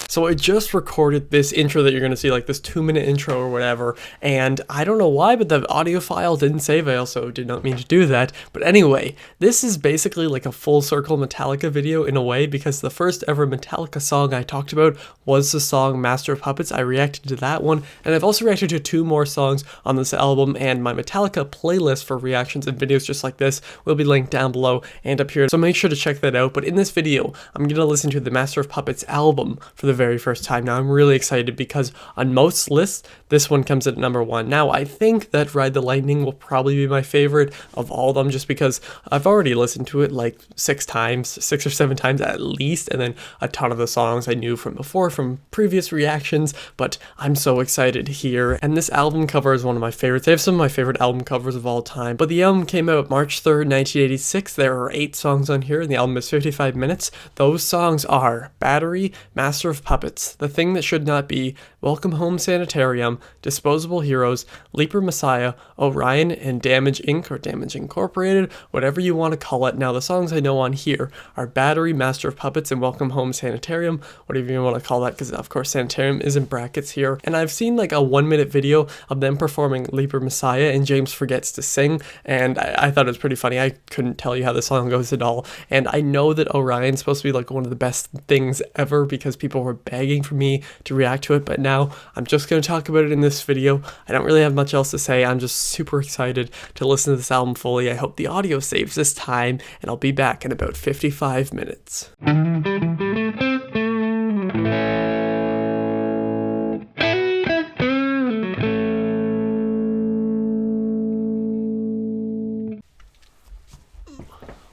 So I just recorded this intro that you're going to see, like this 2-minute intro or whatever, and I don't know why, but the audio file didn't save. I also did not mean to do that. But anyway, this is basically like a full circle Metallica video in a way, because the first ever Metallica song I talked about was the song Master of Puppets. I reacted to that one, and I've also reacted to 2 more songs on this album, and my Metallica playlist for reactions and videos just like this will be linked down below and up here, so make sure to check that out. But in this video, I'm going to listen to the Master of Puppets album for the very first time. Now I'm really excited because on most lists this one comes at number 1. Now I think that Ride the Lightning will probably be my favorite of all of them, just because I've already listened to it like 6 or 7 times at least, and then a ton of the songs I knew from before from previous reactions. But I'm so excited here, and this album cover is one of my favorites. They have some of my favorite album covers of all time, but the album came out March 3rd, 1986. There are 8 songs on here and the album is 55 minutes. Those songs are Battery, Master of Puppets, The Thing That Should Not Be, Welcome Home Sanitarium, Disposable Heroes, Leaper Messiah, Orion, and Damage Inc. or Damage Incorporated, whatever you want to call it. Now the songs I know on here are Battery, Master of Puppets, and Welcome Home Sanitarium, whatever you want to call that, because of course Sanitarium is in brackets here. And I've seen like a 1-minute video of them performing Leaper Messiah, and James forgets to sing, and I thought it was pretty funny. I couldn't tell you how the song goes at all, and I know that Orion's supposed to be like one of the best things ever because people were begging for me to react to it, but now I'm just going to talk about it in this video. I don't really have much else to say. I'm just super excited to listen to this album fully. I hope the audio saves this time, and I'll be back in about 55 minutes.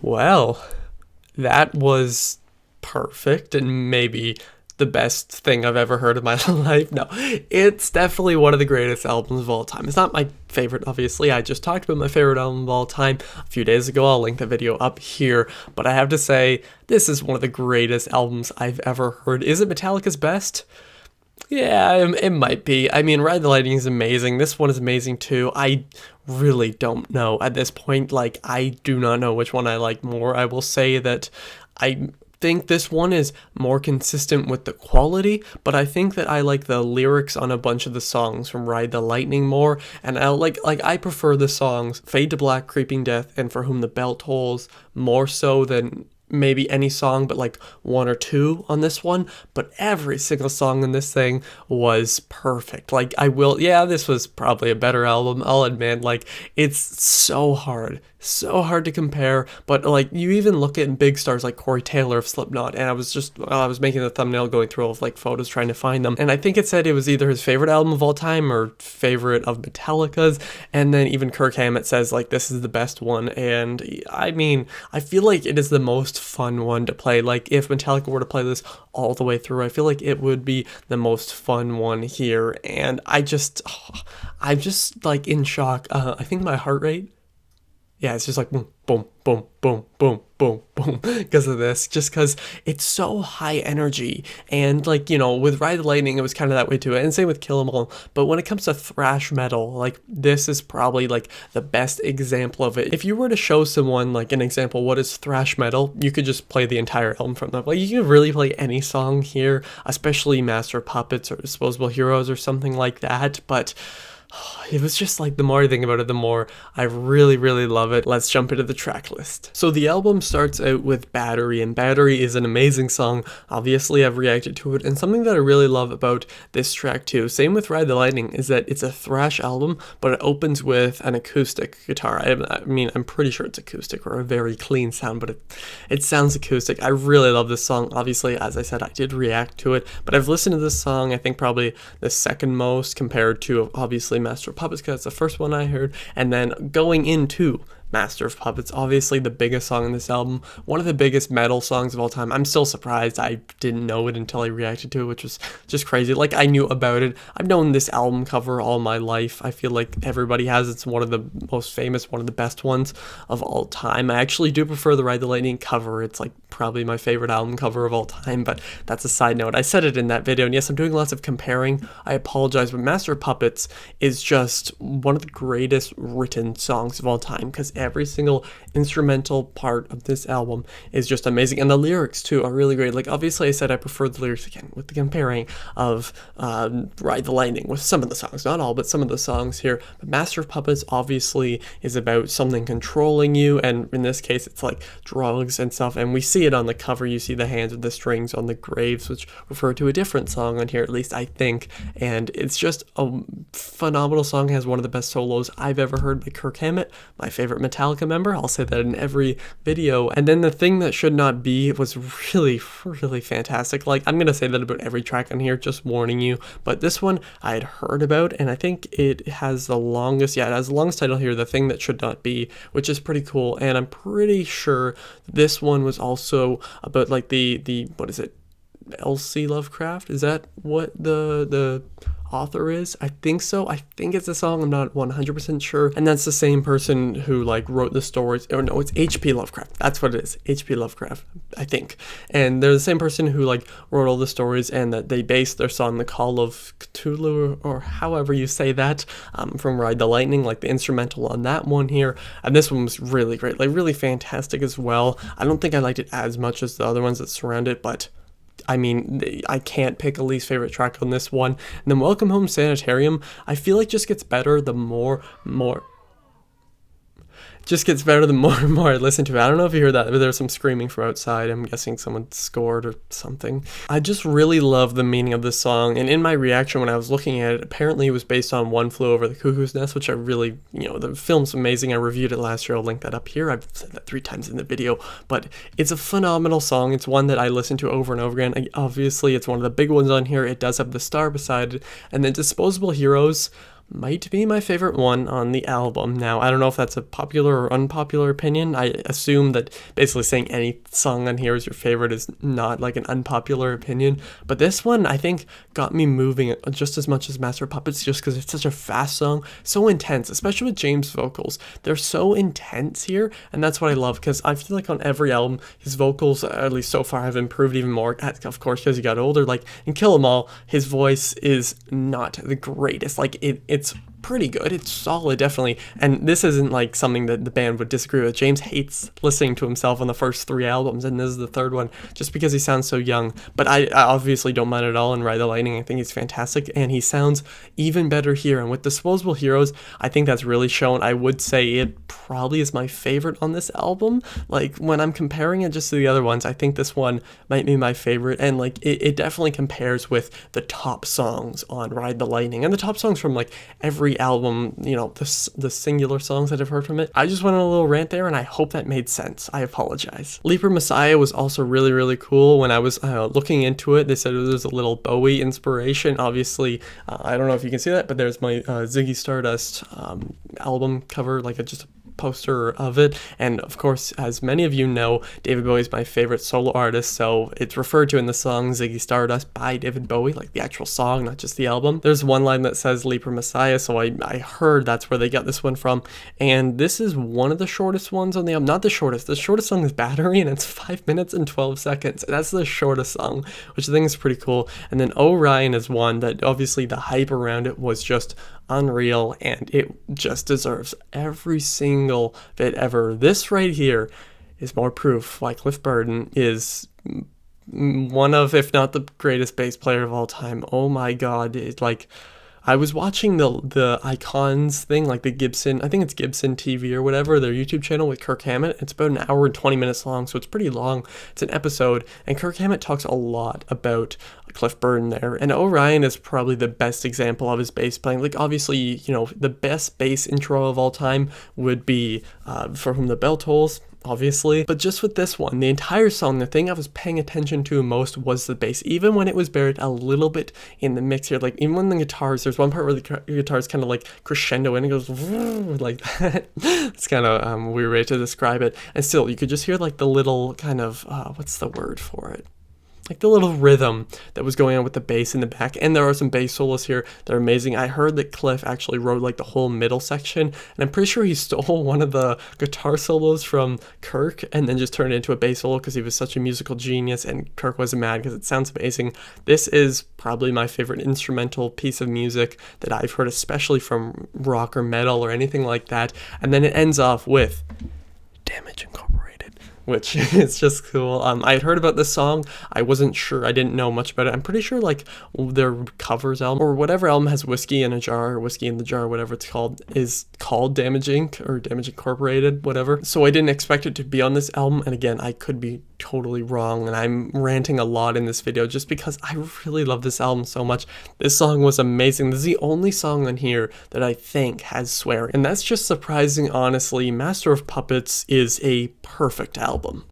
Well, that was perfect, and maybe the best thing I've ever heard in my life. No, it's definitely one of the greatest albums of all time. It's not my favorite, obviously. I just talked about my favorite album of all time a few days ago. I'll link the video up here, but I have to say, this is one of the greatest albums I've ever heard. Is it Metallica's best? Yeah, it might be. I mean, Ride the Lightning is amazing. This one is amazing too. I really don't know at this point. Like, I do not know which one I like more. I will say that I think this one is more consistent with the quality, but I think that I like the lyrics on a bunch of the songs from Ride the Lightning more, and I prefer the songs Fade to Black, Creeping Death, and For Whom the Bell Tolls more so than maybe any song, but like 1 or 2 on this one. But every single song in this thing was perfect. Like, this was probably a better album, I'll admit. Like, it's so hard to compare, but like, you even look at big stars like Corey Taylor of Slipknot, and I was making the thumbnail going through all of like photos trying to find them, and I think it said it was either his favorite album of all time or favorite of Metallica's, and then even Kirk Hammett says like this is the best one. And I mean, I feel like it is the most fun one to play. Like, if Metallica were to play this all the way through, I feel like it would be the most fun one here, and I'm just like in shock. I think my heart rate, yeah, it's just like boom, boom, boom, boom, boom, boom, boom, because of this, just because it's so high energy. And like, you know, with Ride the Lightning, it was kind of that way too, and same with Kill 'Em All. But when it comes to thrash metal, like, this is probably like the best example of it. If you were to show someone like an example, what is thrash metal, you could just play the entire album from them. Like, you could really play any song here, especially Master of Puppets or Disposable Heroes or something like that. But it was just like, the more I think about it, the more I really, really love it. Let's jump into the track list. So the album starts out with Battery, and Battery is an amazing song. Obviously, I've reacted to it, and something that I really love about this track too, same with Ride the Lightning, is that it's a thrash album, but it opens with an acoustic guitar. I mean, I'm pretty sure it's acoustic or a very clean sound, but it sounds acoustic. I really love this song. Obviously, as I said, I did react to it, but I've listened to this song, I think probably the second most, compared to obviously Master of Puppets, because that's the first one I heard, and then going into Master of Puppets, obviously the biggest song in this album, one of the biggest metal songs of all time. I'm still surprised I didn't know it until I reacted to it, which was just crazy. Like, I knew about it. I've known this album cover all my life. I feel like everybody has. It's one of the most famous, one of the best ones of all time. I actually do prefer the Ride the Lightning cover. It's like probably my favorite album cover of all time, but that's a side note. I said it in that video, and yes, I'm doing lots of comparing. I apologize, but Master of Puppets is just one of the greatest written songs of all time, because every single instrumental part of this album is just amazing, and the lyrics too are really great. Like, obviously I said I prefer the lyrics again with the comparing of Ride the Lightning with some of the songs, not all, but some of the songs here. But Master of Puppets obviously is about something controlling you, and in this case it's like drugs and stuff, and we see it on the cover. You see the hands with the strings on the graves, which refer to a different song on here, at least I think, and it's just a phenomenal song. It has one of the best solos I've ever heard by Kirk Hammett, my favorite Metallica member. I'll say that in every video. And then The Thing That Should Not Be was really, really fantastic. Like, I'm gonna say that about every track on here, just warning you, but this one I had heard about, and I think it has the longest, yeah, it has the longest title here, The Thing That Should Not Be, which is pretty cool. And I'm pretty sure this one was also about like the what is it, L.C. Lovecraft? Is that what the author is? I think so. I think it's a song. I'm not 100% sure. And that's the same person who like wrote the stories. Or no, it's H.P. Lovecraft. That's what it is. H.P. Lovecraft, I think. And they're the same person who like wrote all the stories, and that they based their song The Call of Cthulhu, or however you say that, from Ride the Lightning, like the instrumental on that one here. And this one was really great, like really fantastic as well. I don't think I liked it as much as the other ones that surround it, but I mean, I can't pick a least favorite track on this one. And then Welcome Home Sanitarium, I feel like just gets better the more just gets better the more and more I listen to it. I don't know if you heard that, but there's some screaming from outside. I'm guessing someone scored or something. I just really love the meaning of this song, and in my reaction when I was looking at it, apparently it was based on One Flew Over the Cuckoo's Nest, which I really, the film's amazing. I reviewed it last year. I'll link that up here. I've said that 3 times in the video, but it's a phenomenal song. It's one that I listen to over and over again. Obviously, it's one of the big ones on here. It does have the star beside it, and then Disposable Heroes might be my favorite one on the album. Now, I don't know if that's a popular or unpopular opinion. I assume that basically saying any song on here is your favorite is not like an unpopular opinion, but this one I think got me moving just as much as Master of Puppets, just because it's such a fast song, so intense, especially with James' vocals. They're so intense here, and that's what I love, because I feel like on every album his vocals, at least so far, have improved even more, of course, because he got older. Like in Kill 'Em All, his voice is not the greatest. Like it's pretty good. It's solid, definitely. And this isn't like something that the band would disagree with. James hates listening to himself on the first 3 albums, and this is the 3rd one, just because he sounds so young. But I obviously don't mind at all in Ride the Lightning. I think he's fantastic, and he sounds even better here. And with Disposable Heroes, I think that's really shown. I would say it probably is my favorite on this album. Like, when I'm comparing it just to the other ones, I think this one might be my favorite, and like it definitely compares with the top songs on Ride the Lightning, and the top songs from like every album, the singular songs that I've heard from it. I just went on a little rant there, and I hope that made sense. I apologize. Leaper Messiah was also really, really cool. When I was looking into it, they said there's a little Bowie inspiration. Obviously, I don't know if you can see that, but there's my Ziggy Stardust album cover, like just a poster of it. And of course, as many of you know, David Bowie is my favorite solo artist, so it's referred to in the song Ziggy Stardust by David Bowie, like the actual song, not just the album. There's one line that says Leaper Messiah, so I heard that's where they got this one from. And this is one of the shortest ones on the album. Not the shortest song is Battery, and it's 5 minutes and 12 seconds. That's the shortest song, which I think is pretty cool. And then Orion is one that obviously the hype around it was just unreal, and it just deserves every single bit ever. This right here is more proof why Cliff Burton is one of, if not the greatest bass player of all time. Oh my god, it's like, I was watching the Icons thing, like the Gibson, I think it's Gibson TV or whatever, their YouTube channel with Kirk Hammett. It's about an hour and 20 minutes long, so it's pretty long. It's an episode, and Kirk Hammett talks a lot about Cliff Burton there, and Orion is probably the best example of his bass playing. Like, obviously, the best bass intro of all time would be For Whom the Bell Tolls, obviously, but just with this one, the entire song, the thing I was paying attention to most was the bass, even when it was buried a little bit in the mix here. Like, even when the guitars, there's one part where the guitars kind of like crescendo and it goes like that. It's kind of a weird way to describe it, and still you could just hear like the little kind of what's the word for it, like the little rhythm that was going on with the bass in the back. And there are some bass solos here that are amazing. I heard that Cliff actually wrote like the whole middle section, and I'm pretty sure he stole one of the guitar solos from Kirk and then just turned it into a bass solo because he was such a musical genius, and Kirk wasn't mad because it sounds amazing. This is probably my favorite instrumental piece of music that I've heard, especially from rock or metal or anything like that. And then it ends off with Damage Incorporated, which is just cool. I had heard about this song. I wasn't sure. I didn't know much about it. I'm pretty sure like their covers album or whatever album has Whiskey in a Jar or Whiskey in the Jar, whatever it's called, is called Damage Inc. or Damage Incorporated, whatever. So I didn't expect it to be on this album. And again, I could be totally wrong, and I'm ranting a lot in this video just because I really love this album so much. This song was amazing. This is the only song on here that I think has swearing, and that's just surprising, honestly. Master of Puppets is a perfect album.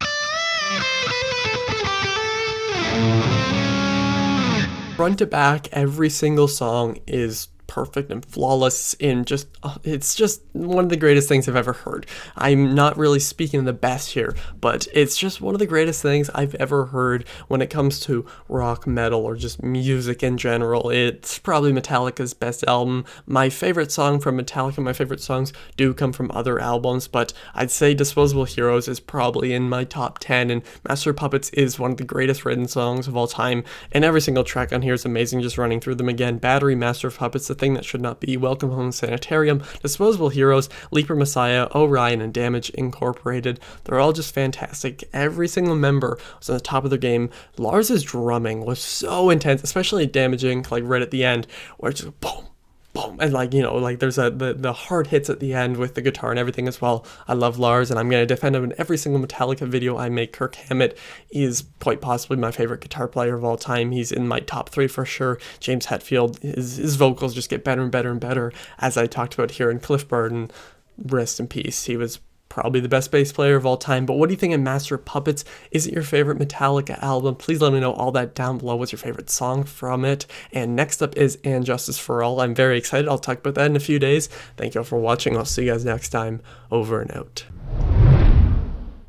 Front to back, every single song is perfect and flawless, and just it's just one of the greatest things I've ever heard. I'm not really speaking the best here, but it's just one of the greatest things I've ever heard when it comes to rock, metal, or just music in general. It's probably Metallica's best album. My favorite song from Metallica, my favorite songs do come from other albums, but I'd say Disposable Heroes is probably in my top 10, and Master of Puppets is one of the greatest written songs of all time, and every single track on here is amazing. Just running through them again: Battery, Master of Puppets, The Thing That Should Not Be, Welcome Home Sanitarium, Disposable Heroes, Leaper Messiah, Orion, and Damage Incorporated. They're all just fantastic. Every single member was on the top of their game. Lars's drumming was so intense, especially Damage Inc., like right at the end, where it's just boom, boom, and like, you know, like there's the hard hits at the end with the guitar and everything as well. I love Lars, and I'm going to defend him in every single Metallica video I make. Kirk Hammett is quite possibly my favorite guitar player of all time. He's in my top 3 for sure. James Hetfield, his vocals just get better and better and better, as I talked about here. And Cliff Burton, rest in peace. He was probably the best bass player of all time. But what do you think of Master of Puppets? Is it your favorite Metallica album? Please let me know all that down below. What's your favorite song from it? And next up is And Justice for All. I'm very excited. I'll talk about that in a few days. Thank you all for watching. I'll see you guys next time. Over and out.